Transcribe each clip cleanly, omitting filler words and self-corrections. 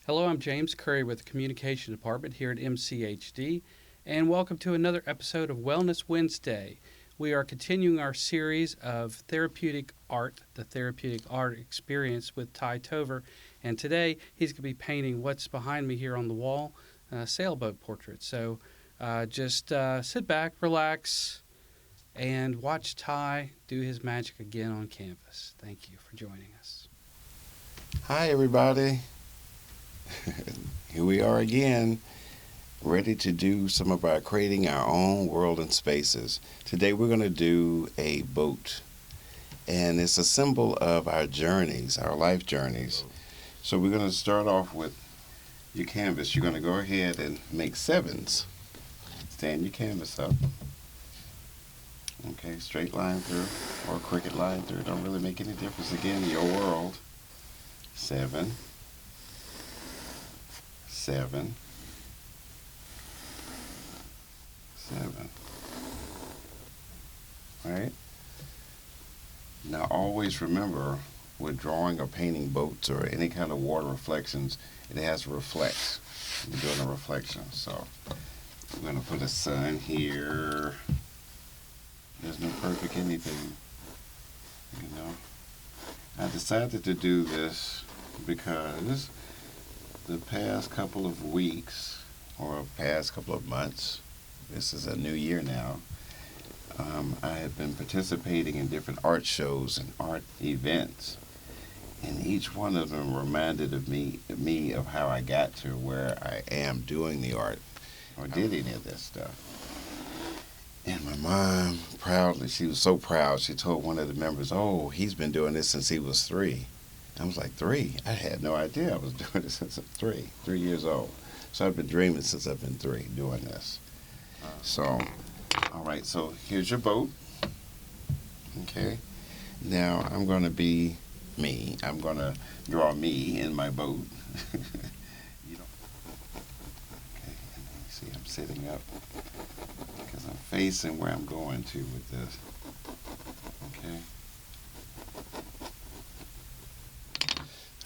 Hello, I'm James Currie with the Communication Department here at MCHD, and welcome to another episode of Wellness Wednesday. We are continuing our series of therapeutic art, the therapeutic art experience with Ty Tover, and today he's going to be painting what's behind me here on the wall, sailboat portraits. So just sit back, relax, and watch Ty do his magic again on canvas. Thank you for joining us. Hi, everybody. Here we are again, ready to do some of our creating our own world and spaces. Today we're going to do a boat, and it's a symbol of our journeys, our life journeys. So we're going to start off with your canvas. You're going to go ahead and make sevens. Stand your canvas up. Okay, straight line through or crooked line through. Don't really make any difference. Again, your world. 7, 7, 7. All right. Now always remember, with drawing or painting boats or any kind of water reflections, it has to reflect. We're doing a reflection. So we're going to put a sun here. There's no perfect anything, you know. I decided to do this because the past couple of weeks or past couple of months, this is a new year now, I have been participating in different art shows and art events, and each one of them reminded of me of how I got to where I am doing the art or did any of this stuff. And my mom, proudly, she was so proud, she told one of the members, "Oh, he's been doing this since he was 3. I was like, 3? I had no idea I was doing this since I'm 3 years old. So I've been dreaming since I've been 3 doing this. So, all right, so here's your boat. Okay. Now I'm going to be me. I'm going to draw me in my boat. You know. Okay, and you see I'm sitting up because I'm facing where I'm going to with this. Okay.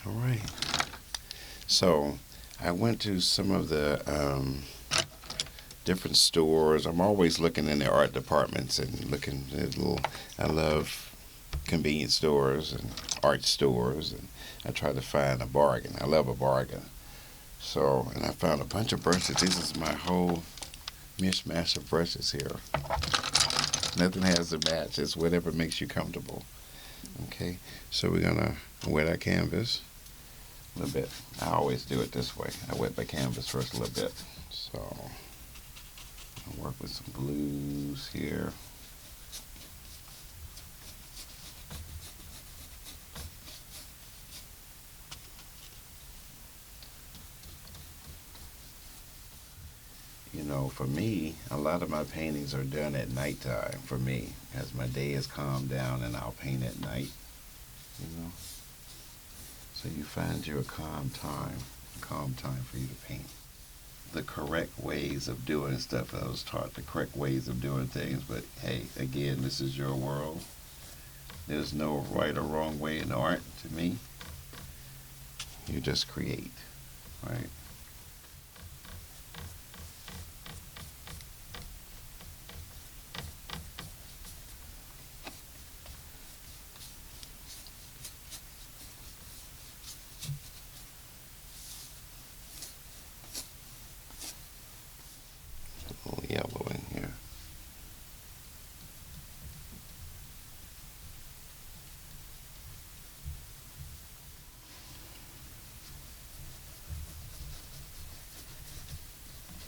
All right. So I went to some of the different stores. I'm always looking in the art departments and looking at I love convenience stores and art stores, and I try to find a bargain. I love a bargain. So, and I found a bunch of brushes. This is my whole mishmash of brushes here. Nothing has to match. It's whatever makes you comfortable. Okay, so we're gonna wet our canvas a little bit. I always do it this way. I wet my canvas first a little bit. So I'll work with some blues here. You know, for me, a lot of my paintings are done at nighttime for me, as my day is calmed down and I'll paint at night, you know. So you find your calm time for you to paint. The correct ways of doing stuff. I was taught the correct ways of doing things, but hey, again, this is your world. There's no right or wrong way in art to me. You just create, right? A little yellow in here.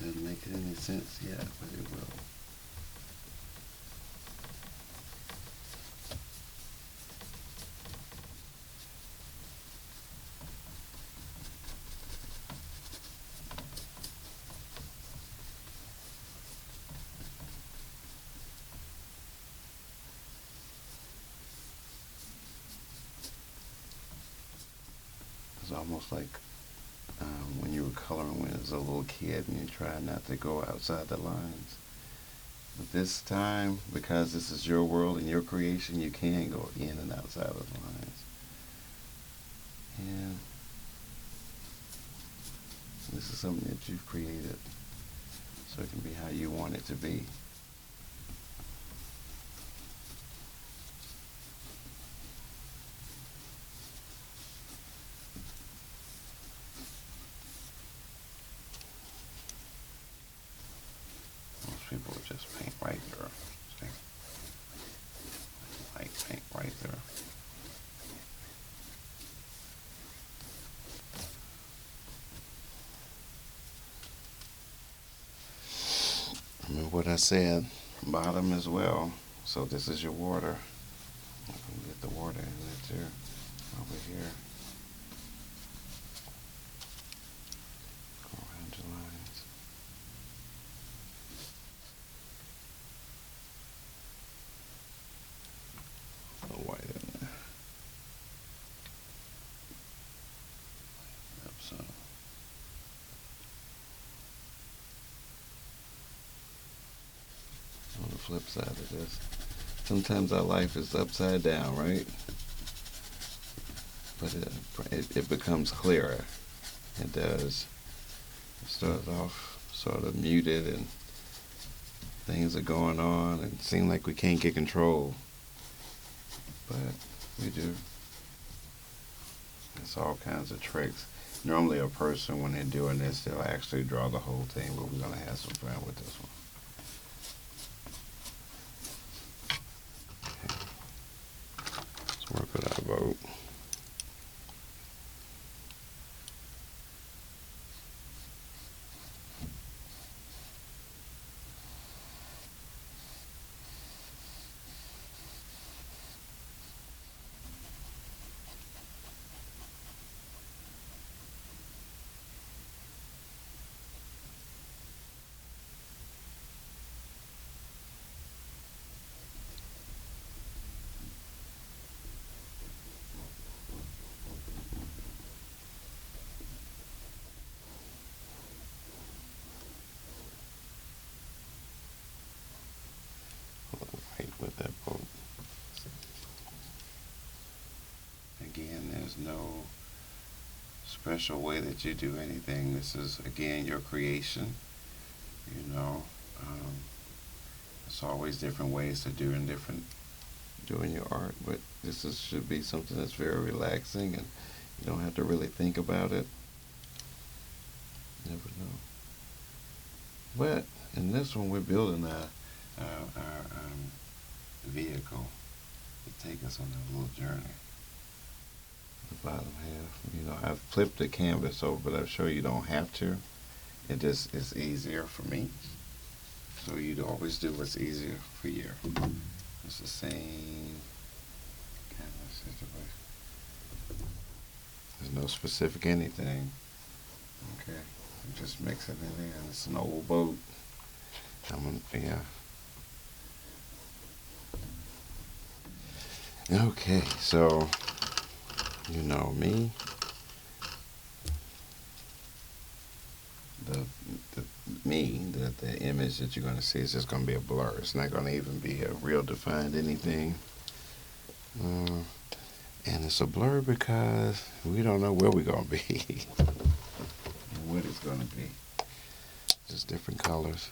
Doesn't make any sense yet, but it will. It's almost like when you were coloring when you was a little kid and you try not to go outside the lines. But this time, because this is your world and your creation, you can go in and outside of the lines. And this is something that you've created, so it can be how you want it to be. Most people would just paint right there. See? Light paint right there. Remember what I said, bottom as well. So this is your water. You can get the water in it too, over here. Go around your lines. A little white in there. Yep, so. On the flip side of this, sometimes our life is upside down, right? But it becomes clearer. It does. It starts off sort of muted and things are going on and it seems like we can't get control. But we do. It's all kinds of tricks. Normally a person, when they're doing this, they'll actually draw the whole thing, but we're going to have some fun with this one. Let's work with our boat. With that boat. Again, there's no special way that you do anything. This is, again, your creation. You know, there's always different ways to doing your art, but should be something that's very relaxing and you don't have to really think about it. Never know. But in this one, we're building our vehicle to take us on a little journey. The bottom half, you know, I've flipped the canvas over, but I'm sure you don't have to. It just is easier for me. So you'd always do what's easier for you. It's the same canvas situation. There's no specific anything. Okay, I'm just mixing it in. It's an old boat. Yeah. Okay, so you know me. The image that you're going to see is just going to be a blur. It's not going to even be a real defined anything. And it's a blur because we don't know where we're going to be. What it's going to be. Just different colors.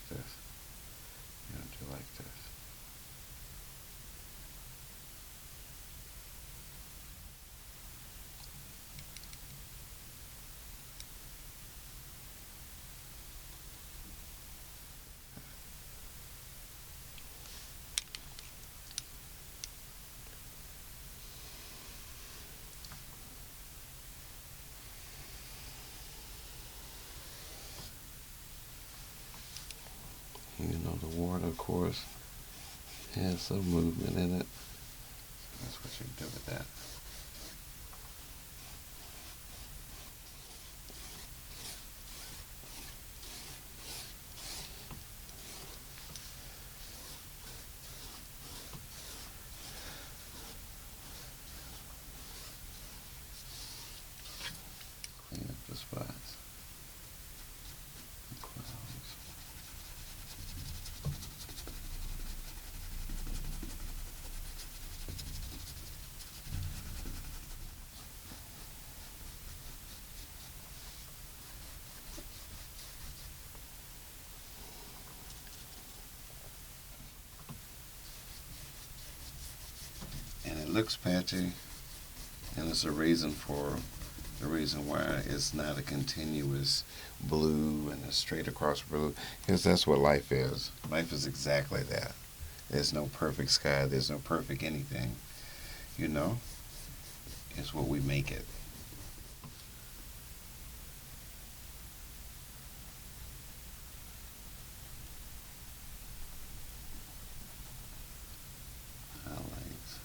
This. You don't do like this. You know, the water, of course, has some movement in it. That's what you do with that. looks patchy, and it's a reason for the reason why it's not a continuous blue and a straight across blue, because that's what life is. Life is exactly that. There's no perfect sky. There's no perfect anything. You know, it's what we make it. Highlights.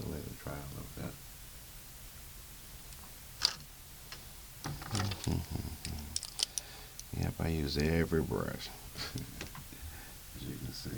Let it dry a little bit. Yep, I use every brush. As you can see.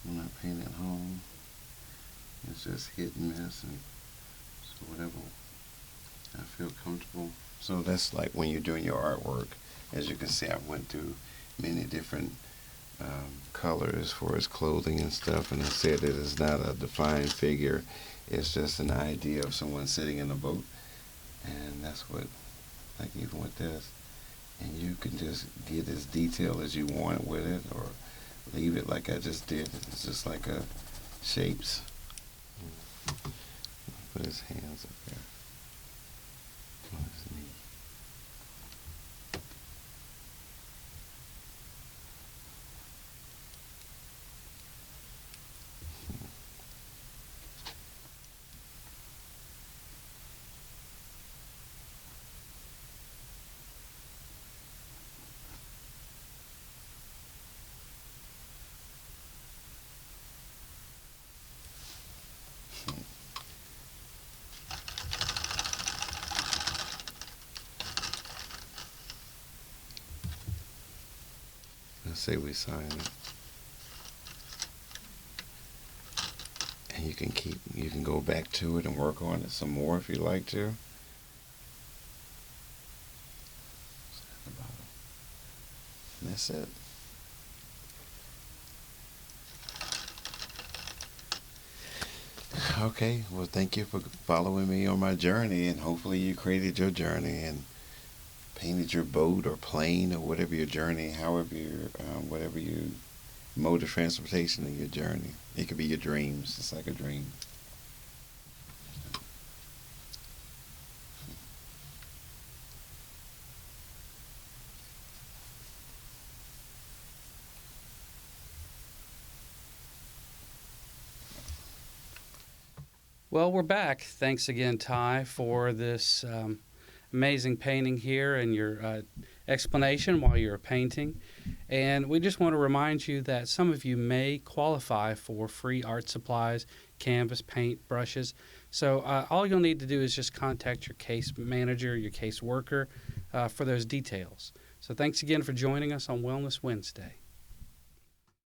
When I paint at home, it's just hit and miss, and so whatever I feel comfortable. So that's like when you're doing your artwork. As you can see, I went through many different colors for his clothing and stuff, and I said that it's not a defined figure. It's just an idea of someone sitting in a boat, and that's what, like even with this, and you can just get as detailed as you want with it, or leave it like I just did. It's just like a shapes. Put his hands up there. Oh, his knee. Let's say we sign it. And you can go back to it and work on it some more if you like to. And that's it. Okay, well, thank you for following me on my journey, and hopefully you created your journey and painted your boat or plane or whatever your journey, however your, whatever you mode of transportation in your journey. It could be your dreams. It's like a dream. Well, we're back. Thanks again, Ty, for this amazing painting here and your explanation while you're painting. And we just want to remind you that some of you may qualify for free art supplies, canvas, paint, brushes. So all you'll need to do is just contact your case manager, your case worker for those details. So thanks again for joining us on Wellness Wednesday.